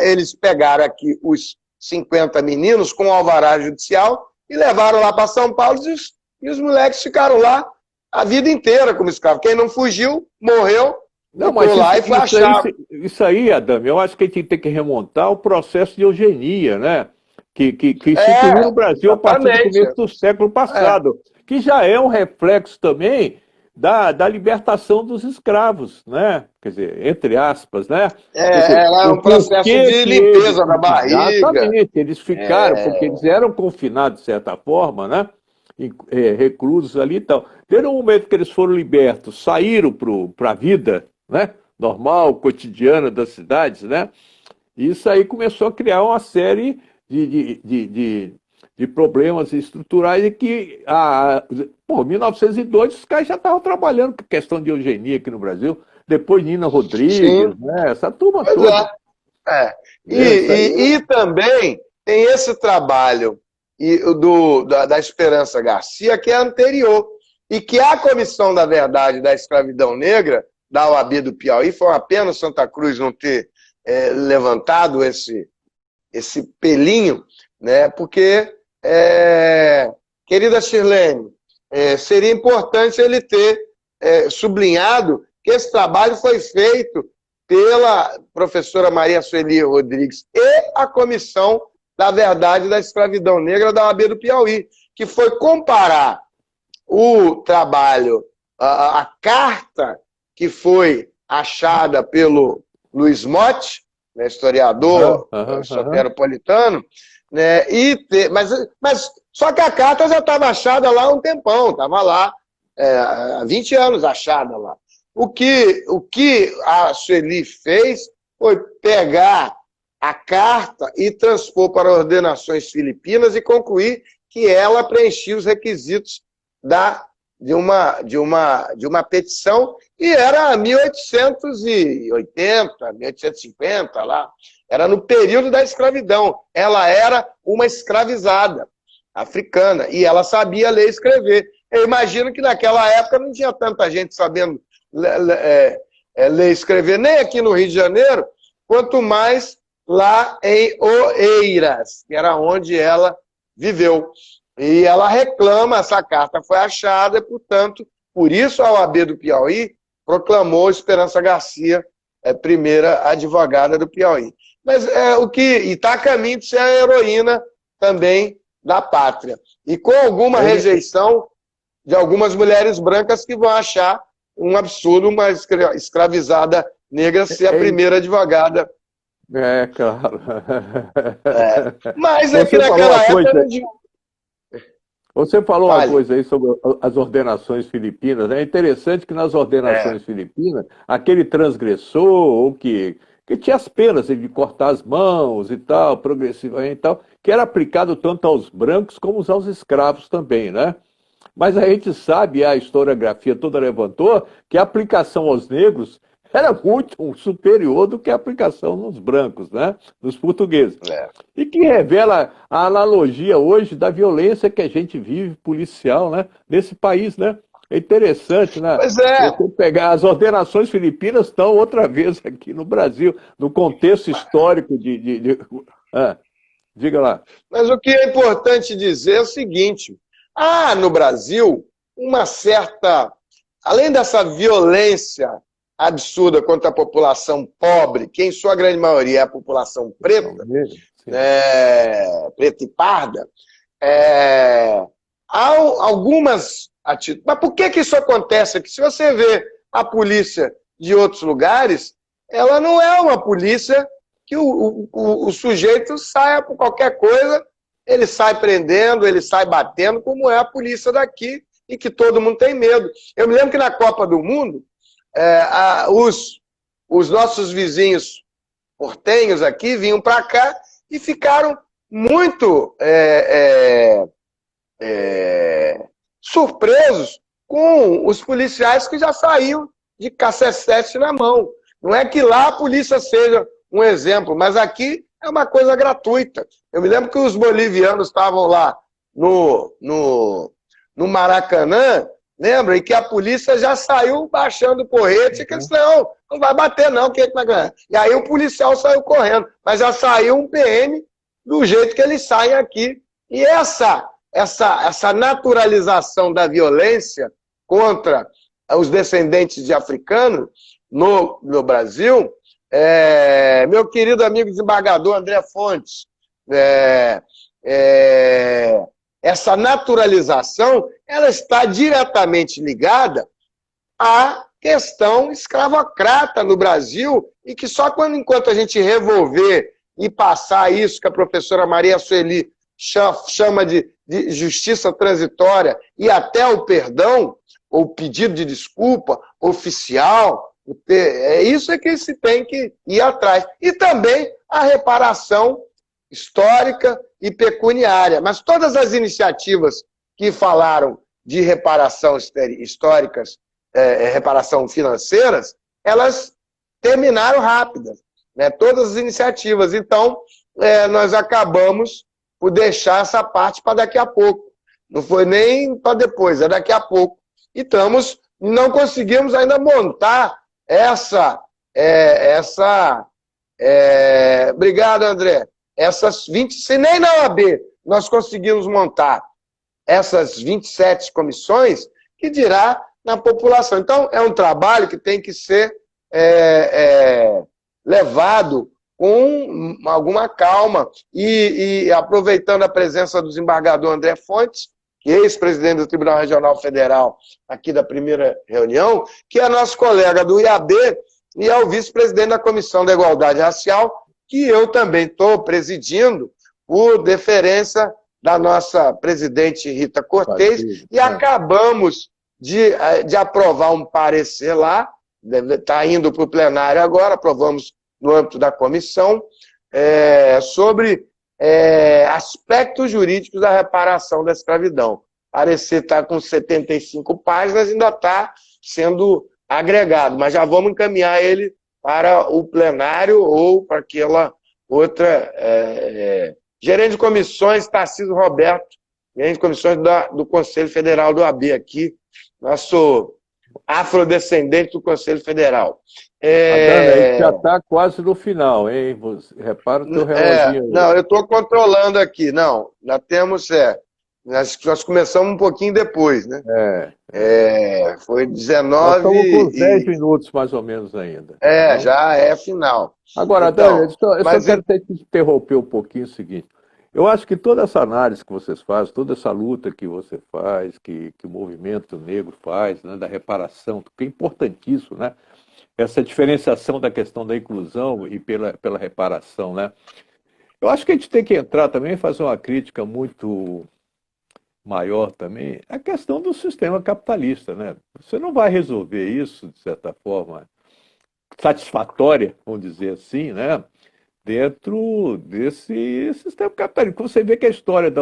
eles pegaram aqui os 50 meninos com o alvará judicial e levaram lá para São Paulo e os moleques ficaram lá a vida inteira como escravos. Quem não fugiu, morreu, ficou lá e foi achado. Isso aí, Adame, eu acho que a gente tem que remontar o processo de eugenia, né? Que se instituiu no Brasil a partir do começo do século passado, que já é um reflexo também da libertação dos escravos, né? Quer dizer, entre aspas, né? É um processo de limpeza da barriga. Exatamente, eles ficaram, porque eles eram confinados, de certa forma, né? Reclusos ali e tal. Desde o momento que eles foram libertos, saíram para a vida, né? Normal, cotidiana das cidades, né? Isso aí começou a criar uma série de problemas estruturais e que, em 1902, os caras já estavam trabalhando com questão de eugenia aqui no Brasil. Depois Nina Rodrigues, né? Essa turma toda. E também tem esse trabalho da Esperança Garcia, que é anterior, e que a Comissão da Verdade da Escravidão Negra, da OAB do Piauí, foi uma pena Santa Cruz não ter levantado esse pelinho, né? Porque, querida Shirlene, seria importante ele ter sublinhado que esse trabalho foi feito pela professora Maria Sueli Rodrigues e a Comissão da Verdade da Escravidão Negra da OAB do Piauí, que foi comparar o trabalho, a carta que foi achada pelo Luiz Motti, né, historiador soteropolitano, né, mas só que a carta já estava achada lá há um tempão, estava lá há 20 anos achada lá. O que a Sueli fez foi pegar a carta e transpor para ordenações filipinas e concluir que ela preenchia os requisitos da de uma petição, e era 1880, 1850, lá. Era no período da escravidão. Ela era uma escravizada africana, e ela sabia ler e escrever. Eu imagino que naquela época não tinha tanta gente sabendo ler e escrever, nem aqui no Rio de Janeiro, quanto mais lá em Oeiras, que era onde ela viveu. E ela reclama, essa carta foi achada, e, portanto, por isso a OAB do Piauí proclamou Esperança Garcia primeira advogada do Piauí. Mas está a caminho de ser a heroína também da pátria. E com alguma rejeição de algumas mulheres brancas que vão achar um absurdo uma escravizada negra ser a primeira advogada. Claro. Mas é que naquela época... Você falou uma coisa aí sobre as ordenações filipinas. É interessante que nas ordenações filipinas, aquele transgressor, ou que tinha as penas de cortar as mãos e tal, progressivamente e tal, que era aplicado tanto aos brancos como aos escravos também, né? Mas a gente sabe, a historiografia toda levantou, que a aplicação aos negros era muito superior do que a aplicação nos brancos, né? Nos portugueses. E que revela a analogia hoje da violência que a gente vive, policial, né? Nesse país, né? É interessante, né? Pois é. Você pegar as ordenações filipinas estão outra vez aqui no Brasil, no contexto histórico diga lá. Mas o que é importante dizer é o seguinte: há no Brasil uma certa... Além dessa violência absurda contra a população pobre, que em sua grande maioria é a população preta, preta e parda, há algumas atitudes. Mas por que isso acontece? Porque se você vê a polícia de outros lugares, ela não é uma polícia que o sujeito saia por qualquer coisa, ele sai prendendo, ele sai batendo, como é a polícia daqui, e que todo mundo tem medo. Eu me lembro que na Copa do Mundo, os nossos vizinhos portenhos aqui vinham para cá e ficaram muito surpresos com os policiais que já saíam de cacete na mão. Não é que lá a polícia seja um exemplo, mas aqui é uma coisa gratuita. Eu me lembro que os bolivianos estavam lá no Maracanã, lembra? E que a polícia já saiu baixando o porrete, e que eles não vai bater não, quem é que vai ganhar? E aí o policial saiu correndo, mas já saiu um PM do jeito que eles saem aqui. E essa naturalização da violência contra os descendentes de africanos no Brasil, meu querido amigo desembargador André Fontes, essa naturalização, ela está diretamente ligada à questão escravocrata no Brasil, e que só enquanto a gente revolver e passar isso que a professora Maria Sueli chama de justiça transitória e até o perdão, ou pedido de desculpa oficial, isso é que se tem que ir atrás. E também a reparação histórica e pecuniária. Mas todas as iniciativas que falaram de reparação históricas, reparação financeiras, elas terminaram rápidas, né? Todas as iniciativas. Então, nós acabamos por deixar essa parte para daqui a pouco. Não foi nem para depois, é daqui a pouco. E não conseguimos ainda montar obrigado, André. Essas 20, se nem na OAB nós conseguimos montar essas 27 comissões, que dirá na população. Então, é um trabalho que tem que ser levado com alguma calma. E aproveitando a presença do desembargador André Fontes, que é ex-presidente do Tribunal Regional Federal, aqui da primeira reunião, que é nosso colega do IAB e é o vice-presidente da Comissão da Igualdade Racial, que eu também estou presidindo, por deferência da nossa presidente Rita Cortez, e acabamos de aprovar um parecer lá, está indo para o plenário agora, aprovamos no âmbito da comissão, sobre aspectos jurídicos da reparação da escravidão. parecer estar com 75 páginas, ainda está sendo agregado, mas já vamos encaminhar ele para o plenário ou para aquela outra... Gerente de comissões, Tarcísio Roberto, gerente de comissões do Conselho Federal do AB aqui, nosso afrodescendente do Conselho Federal. Adana, a gente já está quase no final, hein? Repara o teu reloginho aí. Não, eu estou controlando aqui. Não, já temos... Nós começamos um pouquinho depois, né? Foi 19... Nós estamos com 10 minutos, mais ou menos, ainda. Então, já é final. Agora, então, eu só quero te interromper um pouquinho o seguinte. Eu acho que toda essa análise que vocês fazem, toda essa luta que você faz, que o movimento negro faz, né, da reparação, que é importantíssimo, né? Essa diferenciação da questão da inclusão e pela reparação, né? Eu acho que a gente tem que entrar também e fazer uma crítica muito maior também, a questão do sistema capitalista, né? Você não vai resolver isso, de certa forma, satisfatória, vamos dizer assim, né? Dentro desse sistema capitalista. Você vê que a história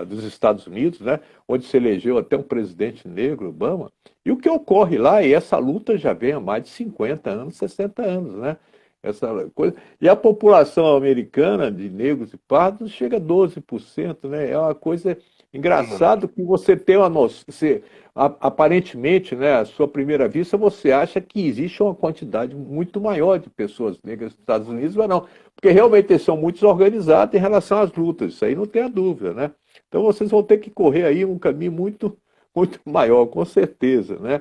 dos Estados Unidos, né, onde se elegeu até um presidente negro, Obama, e o que ocorre lá, e essa luta já vem há mais de 50 anos, 60 anos, né? Essa coisa. E a população americana de negros e pardos chega a 12%, né? É uma coisa engraçada que você tem uma noção. Aparentemente, né, à sua primeira vista, você acha que existe uma quantidade muito maior de pessoas negras nos Estados Unidos, mas não. Porque realmente eles são muito organizados em relação às lutas, isso aí não tem a dúvida, né? Então vocês vão ter que correr aí um caminho muito, muito maior, com certeza, né?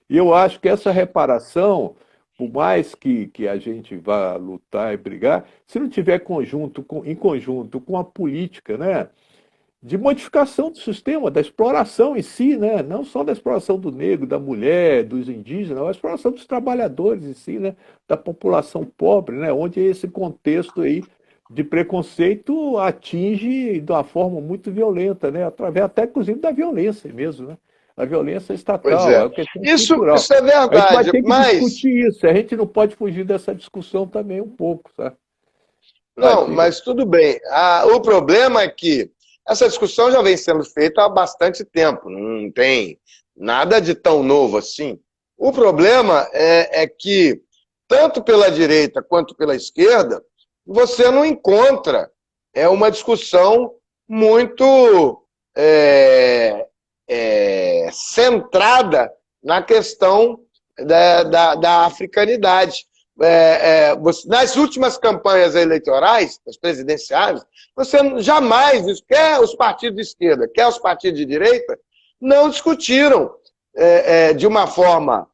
E eu acho que essa reparação, por mais que a gente vá lutar e brigar, se não tiver em conjunto com a política, né, de modificação do sistema, da exploração em si, né, não só da exploração do negro, da mulher, dos indígenas, mas a exploração dos trabalhadores em si, né, da população pobre, né, onde esse contexto aí de preconceito atinge de uma forma muito violenta, né, através até, inclusive, da violência mesmo, né? A violência estatal, isso é verdade, a gente vai ter que discutir isso, a gente não pode fugir dessa discussão também um pouco, sabe? Não, mas tudo bem. O problema é que essa discussão já vem sendo feita há bastante tempo, não tem nada de tão novo assim. O problema é que, tanto pela direita quanto pela esquerda, você não encontra uma discussão muito centrada na questão da africanidade. Nas últimas campanhas eleitorais, as presidenciais, você jamais, quer os partidos de esquerda, quer os partidos de direita, não discutiram de uma forma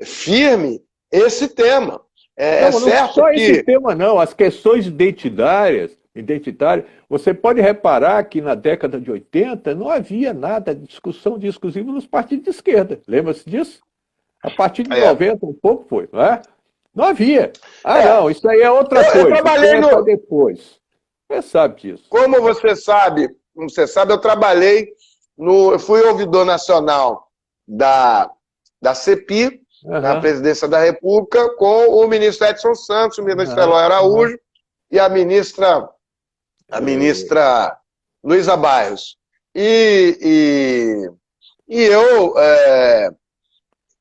firme esse tema. Não só esse tema, não. As questões identitárias, você pode reparar que na década de 80 não havia nada de discussão disso, inclusive nos partidos de esquerda. Lembra-se disso? A partir de 90, um pouco foi, não é? Não havia. Não, isso aí é outra coisa. Eu trabalhei depois. Você sabe disso. Como você sabe, eu trabalhei eu fui ouvidor nacional da CEPI, na presidência da República, com o ministro Edson Santos, o ministro Eloy Araújo e a ministra Luísa Barros. E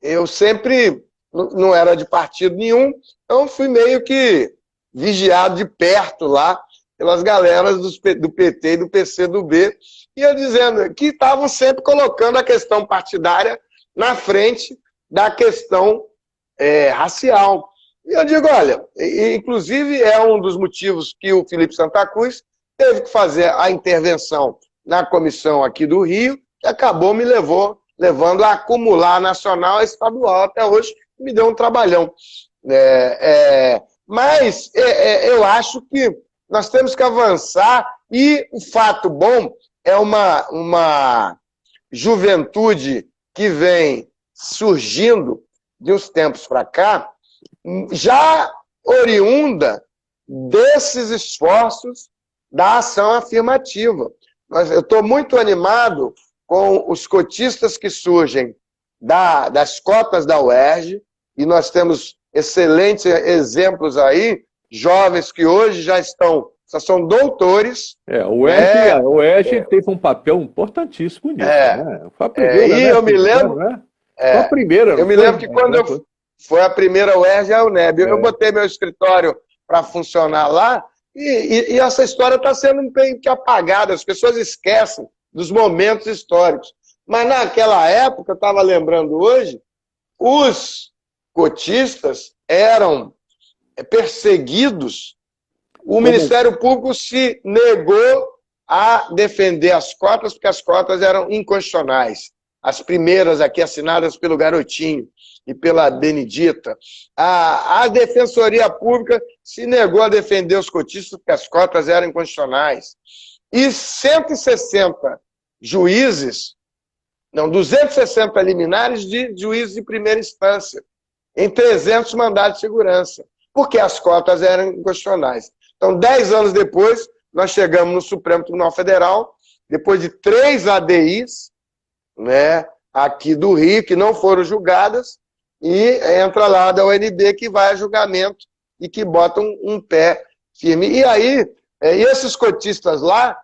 eu sempre não era de partido nenhum, então fui meio que vigiado de perto lá pelas galeras do PT e do PCdoB, e eu dizendo que estavam sempre colocando a questão partidária na frente da questão racial. E eu digo, olha, inclusive é um dos motivos que o Felipe Santa Cruz teve que fazer a intervenção na comissão aqui do Rio, que acabou me levando a acumular nacional e estadual até hoje, me deu um trabalhão. Mas eu acho que nós temos que avançar, e o fato bom é uma juventude que vem surgindo de uns tempos para cá, já oriunda desses esforços da ação afirmativa. Eu estou muito animado com os cotistas que surgem das cotas da UERJ, e nós temos excelentes exemplos aí, jovens que hoje já estão são doutores. O UERJ teve um papel importantíssimo nisso, né? Foi a primeira, e né? Eu me lembro... Foi a primeira. Eu me lembro que quando foi a primeira UERJ, a UNEB. Eu botei meu escritório para funcionar lá, e essa história está sendo meio que apagada, as pessoas esquecem dos momentos históricos. Mas naquela época, eu estava lembrando hoje, os cotistas eram perseguidos, o Ministério Público se negou a defender as cotas, porque as cotas eram inconstitucionais. As primeiras aqui assinadas pelo Garotinho e pela Benedita. A Defensoria Pública se negou a defender os cotistas, porque as cotas eram inconstitucionais. E 160 juízes, 260 liminares de juízes de primeira instância, em 300 mandados de segurança, porque as cotas eram inconstitucionais. Então, 10 anos depois, nós chegamos no Supremo Tribunal Federal, depois de 3 ADIs, né, aqui do Rio, que não foram julgadas, e entra lá da UNB que vai a julgamento e que bota um pé firme. E aí, esses cotistas lá,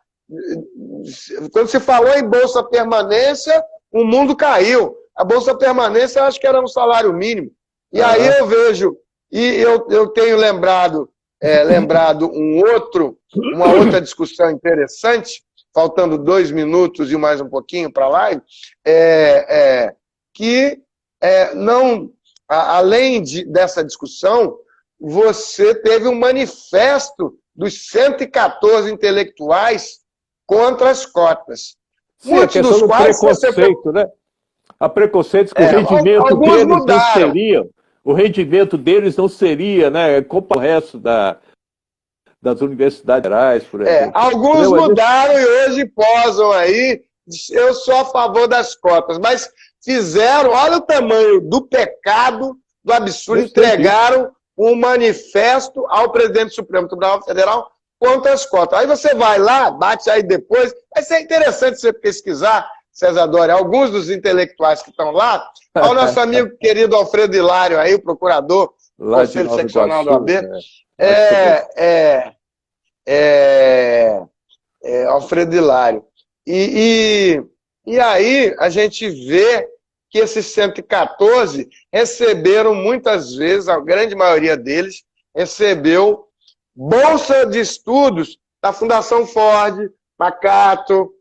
quando se falou em Bolsa Permanência, o mundo caiu. A Bolsa Permanência, acho que era um salário mínimo. E aí eu vejo, e eu tenho lembrado uma outra discussão interessante, faltando 2 minutos e mais um pouquinho para a live, que não, além dessa discussão, você teve um manifesto dos 114 intelectuais contra as cotas. Sim, muitos dos quais preconceito, né? A preconceito que o rendimento deles não seria, né, como o resto das universidades gerais, por exemplo. Alguns mudaram e hoje posam aí, eu sou a favor das cotas, mas fizeram, olha o tamanho do pecado, do absurdo, entregaram um manifesto ao presidente do Supremo Tribunal Federal contra as cotas. Aí você vai lá, bate aí depois, vai ser interessante você pesquisar, César Doria, alguns dos intelectuais que estão lá, ao nosso amigo querido Alfredo Hilário aí, o procurador do Conselho Seccional do AB, Alfredo Hilário. E aí a gente vê que esses 114 receberam muitas vezes, a grande maioria deles, recebeu bolsa de estudos da Fundação Ford, Macato,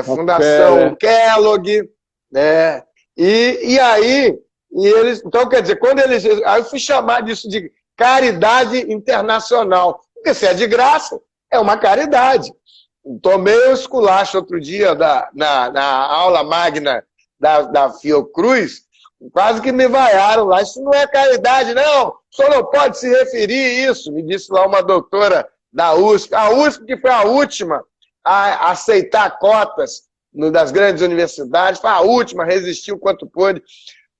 Fundação Kellogg, né? E aí, eles, então quer dizer, quando eles, aí eu fui chamar disso de caridade internacional, porque se é de graça, é uma caridade. Tomei o esculacho outro dia na aula magna da Fiocruz, quase que me vaiaram lá. Isso não é caridade, não. O senhor não pode se referir a isso, me disse lá uma doutora da USP. A USP, que foi a última a aceitar cotas das grandes universidades, foi a última, resistiu quanto pôde.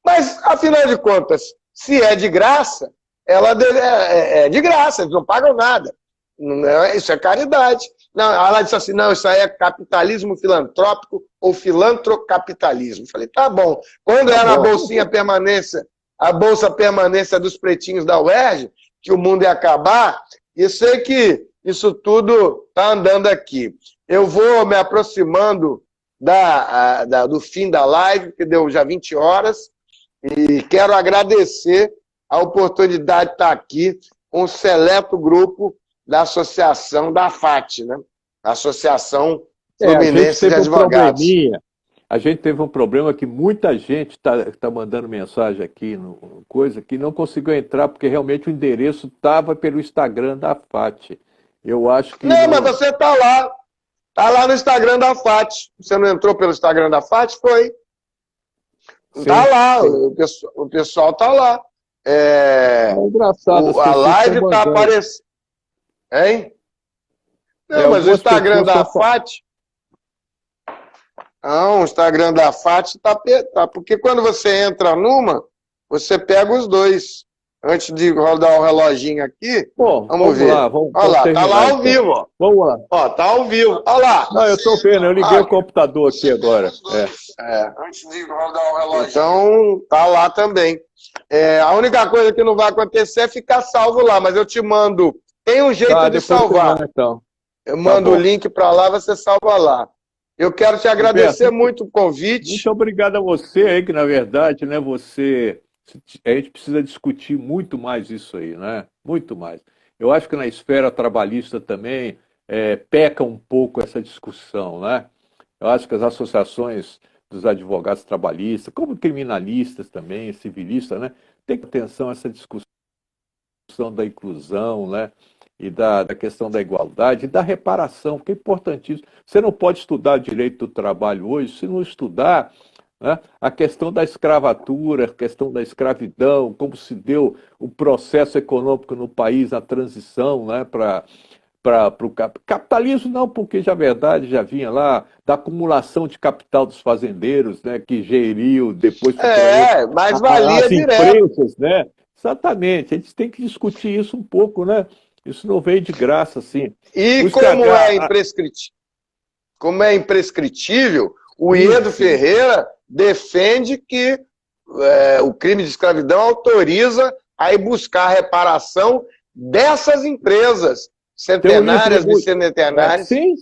Mas, afinal de contas, se é de graça, ela é de graça, eles não pagam nada. Isso é caridade. Não, ela disse assim, não, isso aí é capitalismo filantrópico ou filantrocapitalismo. Falei, tá bom. Quando era a bolsinha permanência, a bolsa permanência dos pretinhos da UERJ, que o mundo ia acabar, e sei que isso tudo está andando aqui. Eu vou me aproximando do fim da live, que deu já 20 horas, e quero agradecer a oportunidade de estar aqui com um seleto grupo da associação da FAT, né? Associação Fluminense de Advogados. A gente teve um problema que muita gente tá mandando mensagem aqui, coisa que não conseguiu entrar, porque realmente o endereço estava pelo Instagram da FAT. Eu acho que... Não, mas você está lá. Está lá no Instagram da FAT. Você não entrou pelo Instagram da FAT? Foi. Está lá. Sim. O pessoal está lá. É engraçado. A live está aparecendo. Hein? Não, mas o Instagram da FAT... Não, o Instagram da FAT tá... Porque quando você entra numa, você pega os dois. Antes de rodar o reloginho aqui, vamos ver. Lá, olha lá, tá lá ao vivo. Ó. Vamos lá. Ó, tá ao vivo. Olha lá. Não, eu tô vendo, eu liguei o computador aqui agora. Antes de rodar o reloginho. Então, tá lá também. A única coisa que não vai acontecer é ficar salvo lá, mas eu te mando Tem um jeito de depois salvar. você manda, então. Eu mando o link para lá, você salva lá. Eu quero te agradecer Roberto, muito o convite. muito obrigado a você aí, que na verdade, né, a gente precisa discutir muito mais isso aí, né? Muito mais. Eu acho que na esfera trabalhista também peca um pouco essa discussão, né? Eu acho que as associações dos advogados trabalhistas, como criminalistas também, civilistas, né, tem que ter atenção a essa discussão da inclusão, né? E da questão da igualdade e da reparação, porque é importantíssimo. Você não pode estudar direito do trabalho hoje se não estudar, né, a questão da escravatura, a questão da escravidão, como se deu o processo econômico no país, a transição, né, para o capitalismo, não, porque já verdade já vinha lá da acumulação de capital dos fazendeiros, né, que geriu depois mas valia as direto. empresas, né? Exatamente, a gente tem que discutir isso um pouco, né? Isso não veio de graça, assim. E como é imprescritível, o Iedo Ferreira defende que o crime de escravidão autoriza a ir buscar a reparação dessas empresas centenárias, bicentenárias. Sim.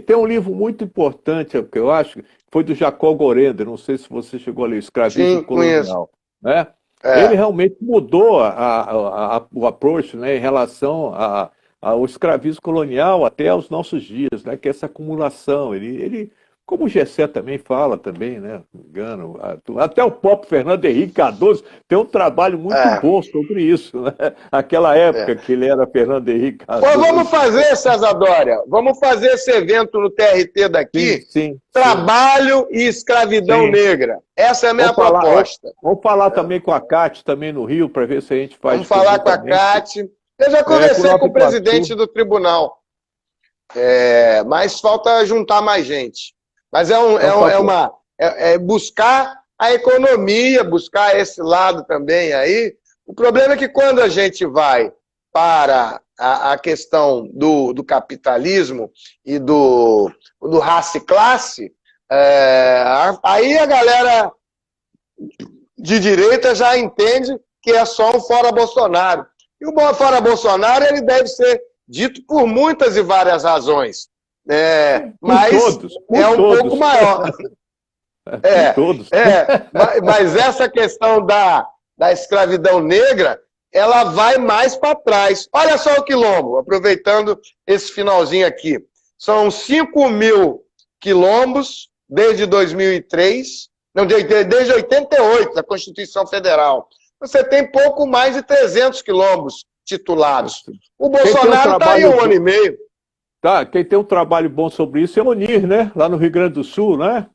Tem um livro muito importante, que eu acho, que foi do Jacob Gorender, não sei se você chegou a ler, Escravismo Colonial. Né? Ele realmente mudou o approach, né, em relação ao escravismo colonial até aos nossos dias, né, que é essa acumulação. Ele, como o Gessé também fala, também, né, não me engano, até o próprio Fernando Henrique Cardoso tem um trabalho muito bom sobre isso, né? Aquela época que ele era Fernando Henrique Cardoso. Pô, vamos fazer, César Dória, vamos fazer esse evento no TRT daqui, trabalho e escravidão negra. Essa é a minha proposta. Vamos falar também com a Cátia, também no Rio, para ver se a gente faz... Vamos falar com a Cátia. Eu já conversei com o presidente do tribunal, mas falta juntar mais gente. Mas é buscar a economia, buscar esse lado também aí. O problema é que quando a gente vai para a questão do capitalismo e do raça e classe, aí a galera de direita já entende que é só um fora Bolsonaro. E o fora Bolsonaro ele deve ser dito por muitas e várias razões. Mas um pouco maior. Mas essa questão da escravidão negra, ela vai mais para trás. Olha só o quilombo, aproveitando esse finalzinho aqui. São 5.000 quilombos desde 2003, não, desde 88, da Constituição Federal. Você tem pouco mais de 300 quilombos titulados. O Bolsonaro está aí 1 ano e meio. Quem tem um trabalho bom sobre isso é o Onir, né? Lá no Rio Grande do Sul, né?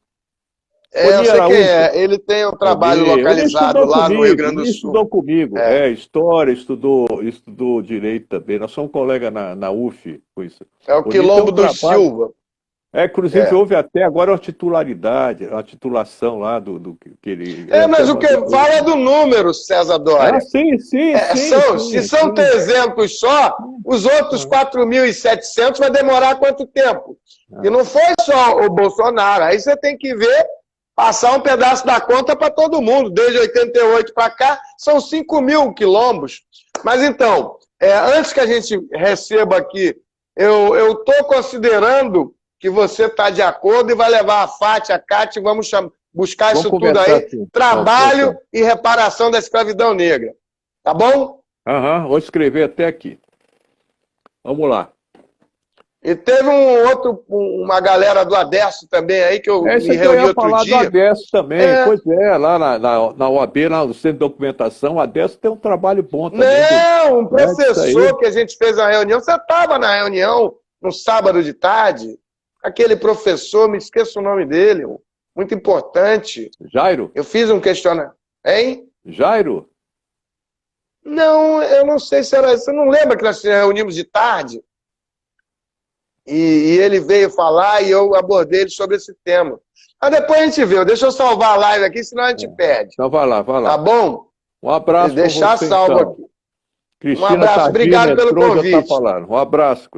Eu sei quem é. Ele tem um trabalho localizado lá no Rio Grande do Sul. Ele estudou comigo. História, estudou Direito também. Nós somos colegas na UF com isso. É o Quilombo do Silva. Inclusive houve até agora uma titularidade, uma titulação lá do que ele... mas o que fala é do número, César Dória. Sim. Se são 300 só, os outros 4.700 vai demorar quanto tempo? E não foi só o Bolsonaro. Aí você tem que ver, passar um pedaço da conta para todo mundo. Desde 88 para cá, são 5.000 quilombos. Mas então, antes que a gente receba aqui, eu estou considerando que você está de acordo e vai levar a Fátia, a Cátia, vamos buscar isso tudo aí, assim. Trabalho e reparação da escravidão negra. Tá bom? Vou escrever até aqui. Vamos lá. E teve uma galera do Adesso também aí, que eu me reuni outro dia. Eu ia falar do Adesso também, pois lá na OAB, lá no Centro de Documentação, o Adesso tem um trabalho bom também. Não, um professor que a gente fez a reunião, você estava na reunião no sábado de tarde, aquele professor, me esqueço o nome dele, muito importante. Jairo? Eu fiz um questionário. Hein? Jairo? Não, eu não sei se era... Você não lembra que nós reunimos de tarde? E ele veio falar e eu abordei ele sobre esse tema. Mas depois a gente vê. Deixa eu salvar a live aqui, senão a gente perde. Então vai lá. Tá bom? Um abraço. Deixar salvo aqui. Cristina um abraço, obrigado pelo convite. Um abraço.